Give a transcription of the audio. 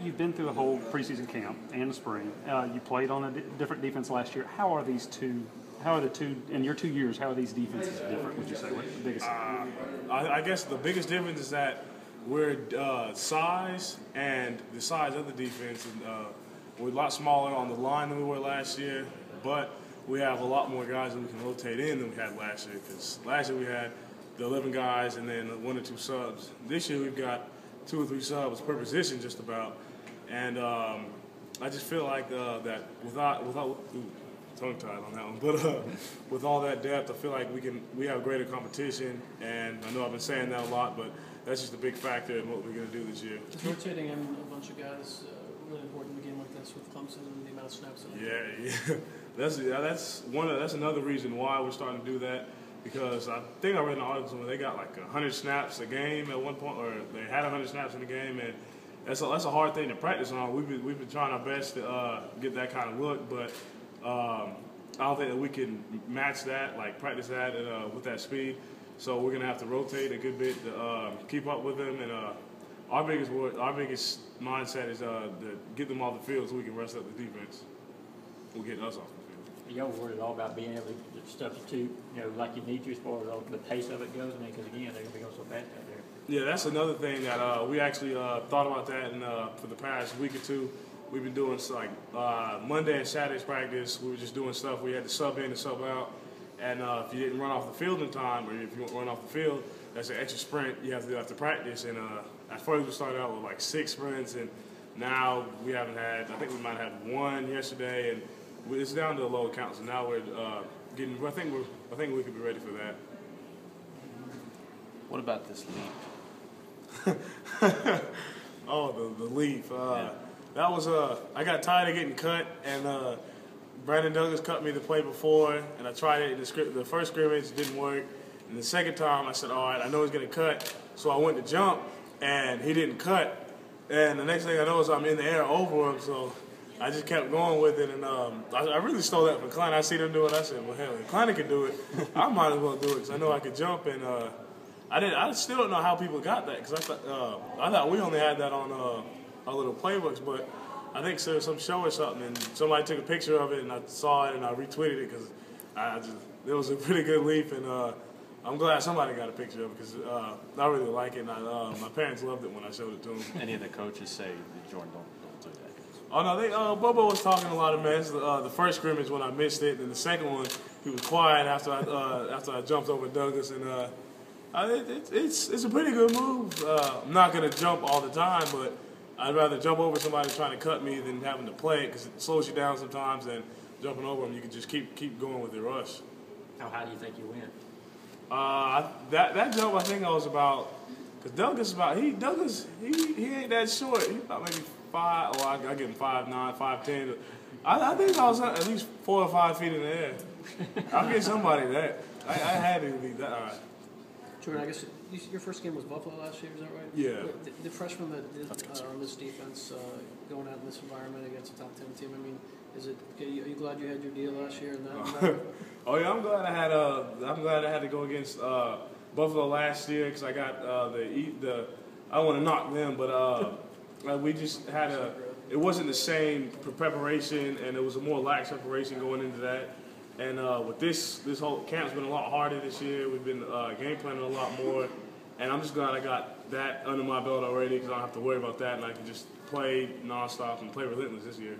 you've been through a whole preseason camp and the spring. You played on a different defense last year. How are these two? How are the two in your 2 years? How are these defenses different? Would you say? What's the biggest? I guess the biggest difference is that we're size and the size of the defense. And, we're a lot smaller on the line than we were last year, but we have a lot more guys that we can rotate in than we had last year. Because last year we had the 11 guys and then 1 or 2 subs. This year we've got 2 or 3 subs per position just about. And I just feel like that without tongue tied on that one, but with all that depth, I feel like we have greater competition. And I know I've been saying that a lot, but that's just a big factor in what we're going to do this year. Is rotating in a bunch of guys really important in a game like this with Clemson and the amount of snaps? Yeah. That's another reason why we're starting to do that. Because I think I read an article somewhere they got like 100 snaps a game at one point, or they had 100 snaps in the game, and that's a hard thing to practice on. We've been trying our best to get that kind of look, but I don't think that we can match that, like practice that with that speed. So we're gonna have to rotate a good bit to keep up with them. And our biggest mindset is to get them off the field so we can rest up the defense. We'll get us off the field. Y'all worried all about being able to substitute, like you need to as far as the pace of it goes? I mean, because again, they're going to be going so fast out there. Yeah, that's another thing that we actually thought about that, and for the past week or 2, we've been doing like Monday and Saturday's practice. We were just doing stuff. We had to sub in and sub out, and if you didn't run off the field in time, or if you don't run off the field, that's an extra sprint you have to do after practice. And at first we started out with like 6 sprints, and now we haven't had. I think we might have 1 yesterday, and it's down to the low count. So now we're getting. I think we could be ready for that. What about this leap? Oh, the leap. That was I got tired of getting cut, and Brandon Douglas cut me the play before, and I tried it in the first scrimmage, didn't work. And the second time, I said, all right, I know he's going to cut, so I went to jump, and he didn't cut. And the next thing I know is I'm in the air over him, so I just kept going with it. And I really stole that from Klein. I see them do it. I said, well, hell, if Klein could do it, I might as well do it because I know I could jump. And I still don't know how people got that because I thought we only had that on our little playbooks, but I think there was some show or something, and somebody took a picture of it, and I saw it, and I retweeted it because it was a pretty good leap, and I'm glad somebody got a picture of it because I really like it, and my parents loved it when I showed it to them. Any of the coaches say that Jordan don't do that? Oh no, Bobo was talking a lot of mess. The first scrimmage when I missed it, and the second one he was quiet after I jumped over Douglas, and it's a pretty good move. I'm not gonna jump all the time, but I'd rather jump over somebody trying to cut me than having to play it because it slows you down sometimes. And jumping over them, you can just keep going with your rush. How high do you think you went? That jump, I think I was about, because Douglas he ain't that short. He about maybe 5. Well, I give him 5'9", 5'10". I think I was at least 4 or 5 feet in the air. I'll get somebody that. I had to be that. All right. Jordan, I guess your first game was Buffalo last year, is that right? Yeah. The freshmen that on this defense going out in this environment against a top 10 team, I mean, are you glad you had your deal last year? Oh yeah, I'm glad I had to go against Buffalo last year because I got the. I don't want to knock them, but we just had it wasn't the same preparation, and it was a more lax preparation going into that. And with this whole camp's been a lot harder this year. We've been game planning a lot more, and I'm just glad I got that under my belt already because I don't have to worry about that, and I can just play nonstop and play relentless this year.